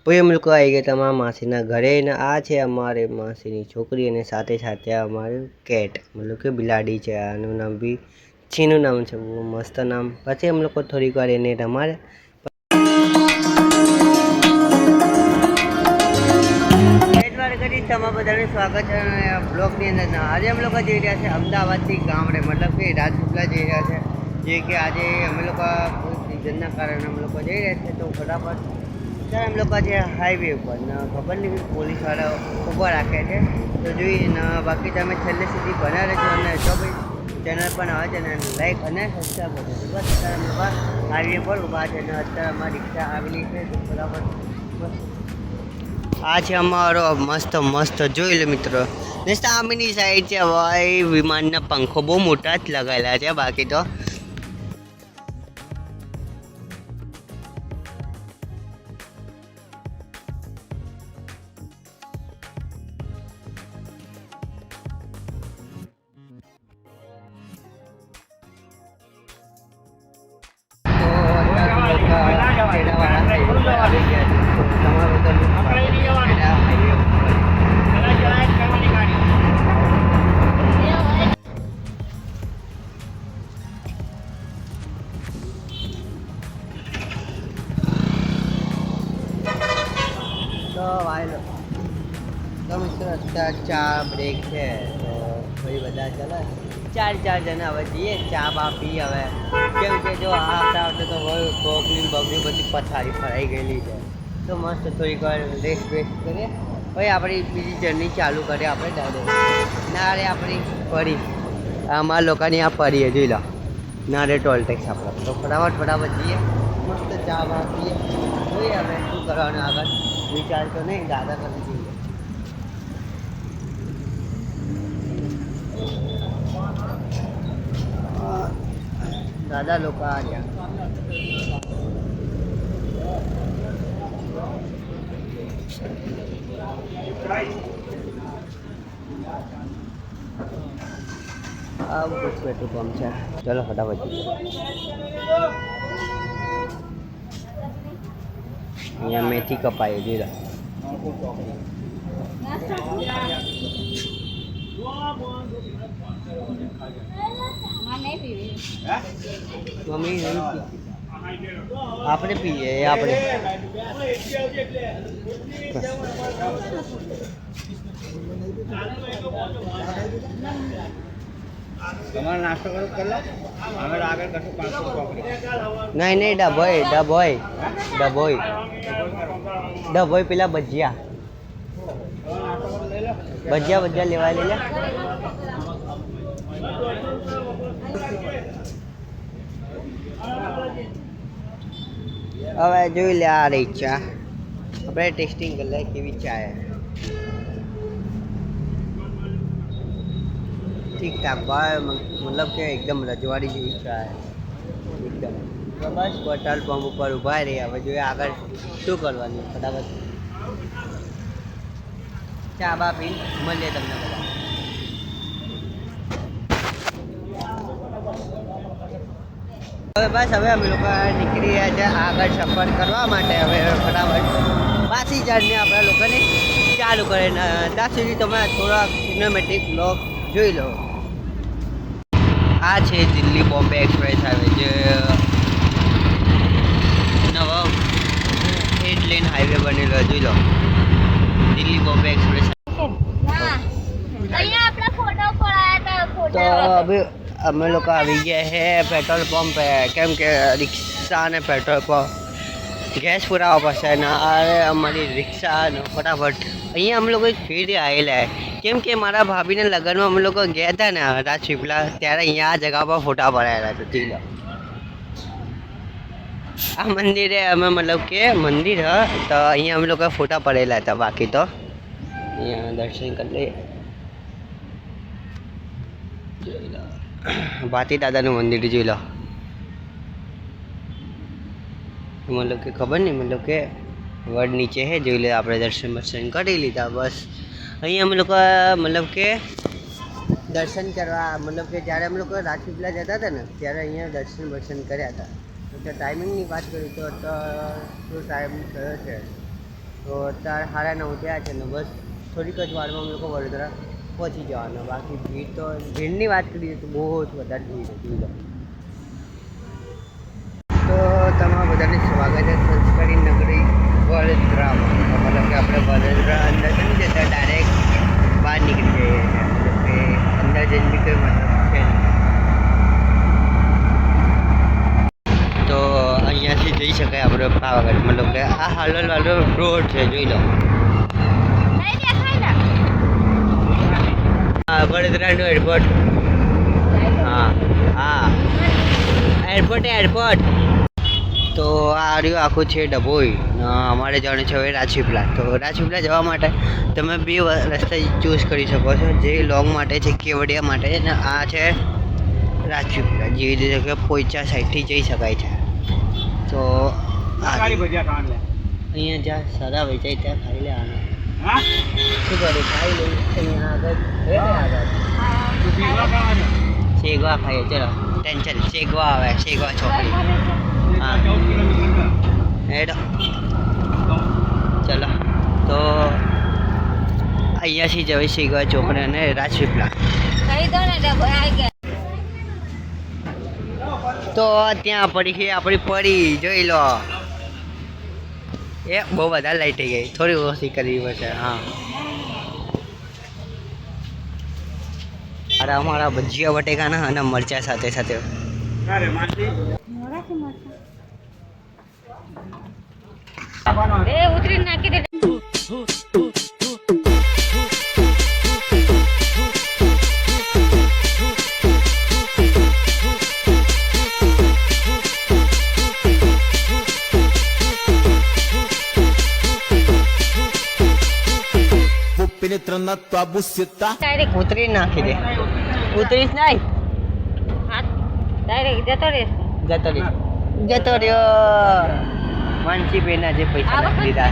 પછી અમે લોકો આવી ગયા તમારા માસીના ઘરે ને આ છે અમારે માસીની છોકરી અને સાથે સાથે અમારું કેટ મતલબ કે બિલાડી છે આનું નામ બી છીનું નામ છે બહુ મસ્ત નામ પછી અમે લોકો થોડીક વાર એને રમાડે તમારા બધાનું સ્વાગત છે બ્લોગની અંદર આજે અમે લોકો જઈ રહ્યા છે અમદાવાદથી ગામડે મતલબ કે રાજપીપળા જઈ રહ્યા છે જે કે આજે અમે લોકો સિઝનના કારણે અમે લોકો જઈ રહ્યા છે તો ફટાફટ અત્યારે અમે લોકો છે હાઈવે ઉપર ને ખબર નહીં પોલીસવાળા ઊભા રાખે છે તો જોઈએ ને બાકી તમે છેલ્લે સુધી બના રહેજો અને જો ભાઈ ચેનલ પણ આવે છે ને લાઈક અને સબસ્ક્રાઈબ કરજો બસ અત્યારે અમે લોકો હાઈવે પર ઊભા છે ને અત્યારે અમારી રિક્ષા આવેલી છે તો ફટાફટ બસ આ છે અમારો મસ્ત મસ્ત જોઈ લો મિત્રો ને સામેની સાઈડ છે ભાઈ વિમાનના પંખો બહુ મોટા જ લગાવેલા છે બાકી તો તો મિત્રો અત્યારે ચા બ્રેક છે તો ભાઈ બધા ચાલે ચાર જણા હવે જઈએ ચા બા પી હવે કેમ કે જો આવતા આવતા તો હોય કોકની બગની બધી પથારી ફરાઈ ગયેલી છે તો મસ્ત થોડીક વાર રેસ્ટ કરીએ ભાઈ આપણી બીજી જર્ની ચાલુ કરીએ આપણે ડાયરેક્ટ નારે આપણી ફરી અમારા લોકોની આ ફરીએ જોઈ લો નારે ટોલ ટેક્સ આપણે તો ફટાફટ જઈએ મસ્ત ચા બા પીએ જોઈએ હવે શું કરવાનું આગળ વિચાર તો નહીં દાદા કરી દઈએ દાદા લોકો આ રહ્યા આવું કુછ પેટ્રોલ પંપ છે ચલો ફટાફટ અહીંયા મેથી કપાય જોઈ મમ્મી આપણે પીએ આપણે તમારો નાસ્તો કરો કરી લો આગળ આગળ કશું 500 પકડી નહીં ડભોઈ પેલા ભજીયા લેવા લઈ લે હવે જોઈ લે આ રહી ચા આપણે ટેસ્ટિંગ કરી લે કેવી ચા ઠીક ઠાક ભાઈ મતલબ કે એકદમ રજવાડી જેવી ચા એકદમ બસ પેટ્રોલ પંપ ઉપર ઊભા રહી હવે જોઈએ આગળ શું કરવાનું ફટાફટ ચા બા પી મળીએ તમને બધા હવે બસ હવે અમે લોકો નીકળી રહ્યા છે આગળ સફર કરવા માટે હવે ફટાફટ પાછી જર્ની આપણા લોકોને ચાલુ કરે ત્યાં સુધી તમે થોડા સિનેમેટિક બ્લોગ જોઈ લો આ છે દિલ્હી બોમ્બે એક્સપ્રેસ હાઈવે જે નવો 8 લેન હાઈવે બનેલો જોઈ લો દિલ્હી બોમ્બે એક્સપ્રેસ તો હવે અમે લોકો આવી ગયા છે પેટ્રોલ પંપ કેમ કે રિક્ષા અને પેટ્રોલ પંપ ગેસ પુરાવા પડશે ને અરે અમારી રિક્ષા ને ફટાફટ અહીંયા અમે લોકો ફેરી આવેલા કેમ કે મારા ભાભીને લગ્નમાં અમે લોકો ગયા હતા ને રાજપીપળા ત્યારે અહીંયા આ જગા પર ફોટા પડાયેલા હતા જોઈ લો આ મંદિરે અમે મતલબ કે મંદિર હ તો અહીંયા અમે લોકો ફોટા પડેલા હતા બાકી તો અહીંયા દર્શન કરી લઈએ. જોઈ લો ભાતી દાદાનું મંદિર જોઈ લો. મતલબ કે ખબર નહીં, મતલબ કે વડ નીચે છે, જોઈ લે. આપણે દર્શન બર્શન કરી લીધા. બસ અહીંયા અમે લોકો મતલબ કે દર્શન કરવા, મતલબ કે જ્યારે અમે લોકો રાજપીપળા જતા હતા ને ત્યારે અહીંયા દર્શન બર્શન કર્યા હતા. તો ટાઈમિંગની વાત કરીએ તો અત્યારે ટાઈમ થયો છે તો અત્યારે 9:30 થયા છે ને બસ થોડીક જ વારમાં અમે લોકો વડોદરા પહોંચી જવાના. બાકી ભીડ તો ભીડની વાત કરીએ તો બહુ જ વધારે ભીડ હતી. તો તમારા બધાને સ્વાગત છે સંસ્કારી નગરી વડોદરામાં. મતલબ કે આપણે વડોદરા અંદર નથી જતા, ડાયરેક્ટ બહાર નીકળી જઈએ છીએ. મતલબ કે અંદર જઈને બી કોઈ મતલબ છે નહીં. તો અહીંયાથી જઈ શકાય આપણે પાવાગઢ. મતલબ કે આ હાલોલ વાળો રોડ છે, જોઈ લો. હા, વડોદરાનું એરપોર્ટ. હા હા, એરપોર્ટ. તો આ રહ્યું આખું છે ડભોઈ. અમારે જવાનું છે હવે રાજપીપળા. તો રાજપીપળા જવા માટે તમે બે રસ્તા ચૂઝ કરી શકો છો. જે લોંગ માટે છે કેવડિયા માટે, અને આ છે રાજપીપળા. જેવી રીતે કે પોઈચા સાઈડથી જઈ શકાય છે. તો અહીંયા જ્યાં સારા વેચાય ત્યાં ખાઈ લેવાના. શું કરું, ખાઈ લઈ અહીંયા આગળ શેગવા ખાઈએ. ચલો ટેન્શન, શેગવા આવે, શેગવા ચોકડી. હા હેડો ચલો. તો અહીંયાથી જવે શેગવા ચોકડી અને રાજપીપળા. તો ત્યાં પડી આપણી પડી, જોઈ લો. એ બહુ વધારે લાઈટ થઈ ગઈ, થોડી ઓછી કરવી પડશે. હા, અરે અમારા ભજીયા બટેકાના અને મરચા સાથે સાથે. ઉતરી નાખી દે. penetrando na tua buceta. ઉતરી નાખી દે. ઉતરીશ નહીં, જતો રહ્યો. માનસી બેના જે પૈસા નાખી દીધા.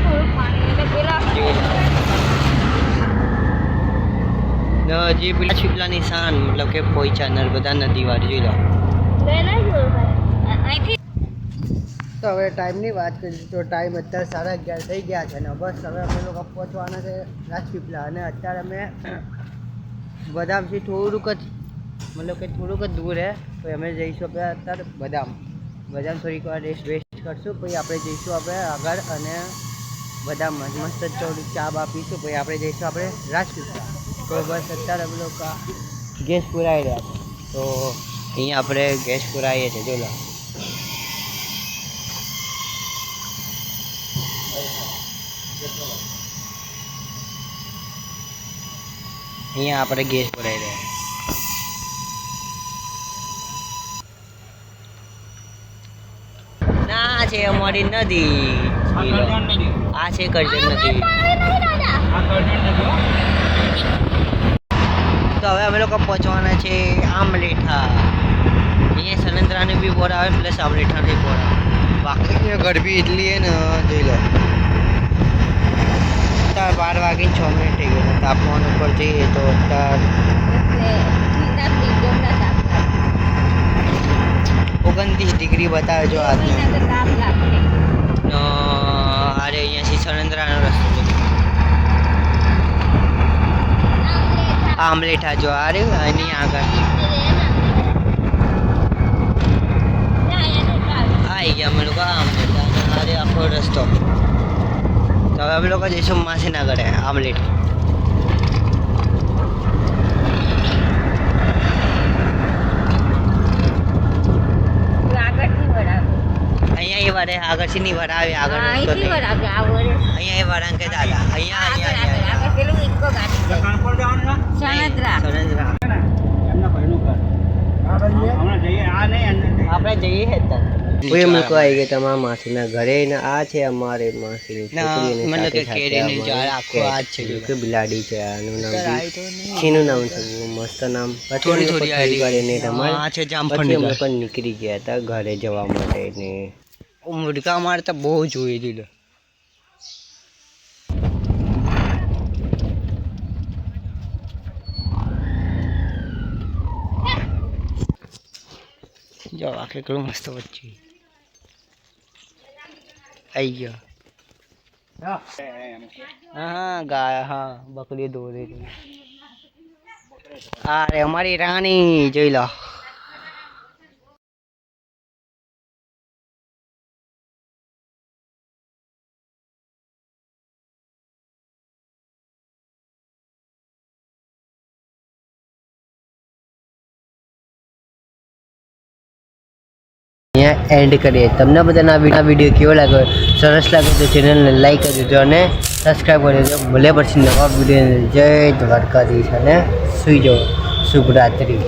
જે પેલા છીપલાની શાન, મતલબ કે પોઈચા નર્મદા નદી વાળી, જોઈ લો. તો હવે ટાઈમની વાત કરીએ તો ટાઈમ અત્યારે 11:30 થઈ ગયા છે ને બસ હવે અમે લોકો પહોંચવાના છે રાજપીપળા. અને અત્યારે અમે બદામથી થોડુંક જ, મતલબ કે થોડુંક જ દૂર છે, તો અમે જઈશું આપણે અત્યારે બદામ થોડીક વાર રેસ્ટ કરશું. પછી આપણે જઈશું આપણે આગળ અને બદામ મસ્ત થોડીક ચા બા પીશું. પછી આપણે જઈશું આપણે રાજપીપળા. તો બસ અત્યારે અમે લોકો ગેસ પુરાઈ રહ્યા છે. તો અહીંયા આપણે ગેસ પુરાવીએ છીએ, જોઈ લો. અહીંયા આપણે ગેસ પુરાઈ રહ્યા. ના છે અમારી નદી, આ છે કરજણ નદી. તો હવે અમે લોકો પહોંચવાના છે આમલેઠા. અહીંયા સનંદરાને બી બોર આવે પ્લસ આમલેઠાને બોર આવે. બાકી અહીંયા ગરબી એટલી હે ને, જોઈ લો. 12 વાગીને 6 મિનિટ થઈ ગયું. તાપમાન ઉપર જઈએ તો 29 ડિગ્રી બતાવે જો આજનો. અરે અહીંયાથી સનંદરાનો રસ્તો છે. આમલેઠા જો આ રહ્યું એની આગળ આવી ગયા અમે લોકો આમલેઠા. અરે આખો રસ્તો. તો હવે અમે લોકો જઈશું માસીનગર આમલેટ. અહીંયા એ વારે આગળથી નહીં વરાવે, આગળ અહીંયા એ વરાંગ કે દાદા અહીંયા આપણે જઈએ. કોઈ એમ લોકો આવી ગયા તમારા માસીના ઘરે ને આ છે અમારે માસીની છોકરી અને સાથે સાથે અમારે કે બિલાડી છે આનું નામ છીનું નામ છે બહુ મસ્ત નામ પછી થોડી વાર એને રમાડ પછી અમે પણ નીકળી ગયા હતા ઘરે જવા માટે ને મુડકા મારતા બહુ જોઈ દીધો જો આ કેટલું મસ્ત વચ્ચે आई गया हाँ गाय हाँ बकरी दो रही थी अरे हमारी रानी જોઈ લો एंड करिए तमने बधाने आ विडियो केवो लाग्यो सरस लागे तो चैनल ने लाइक कर दीजो અને सब्सक्राइब कर दीजो भले પછી नवा विडियो जय द्वारकाधीश અને સુઈ જાઓ शुभ रात्रि।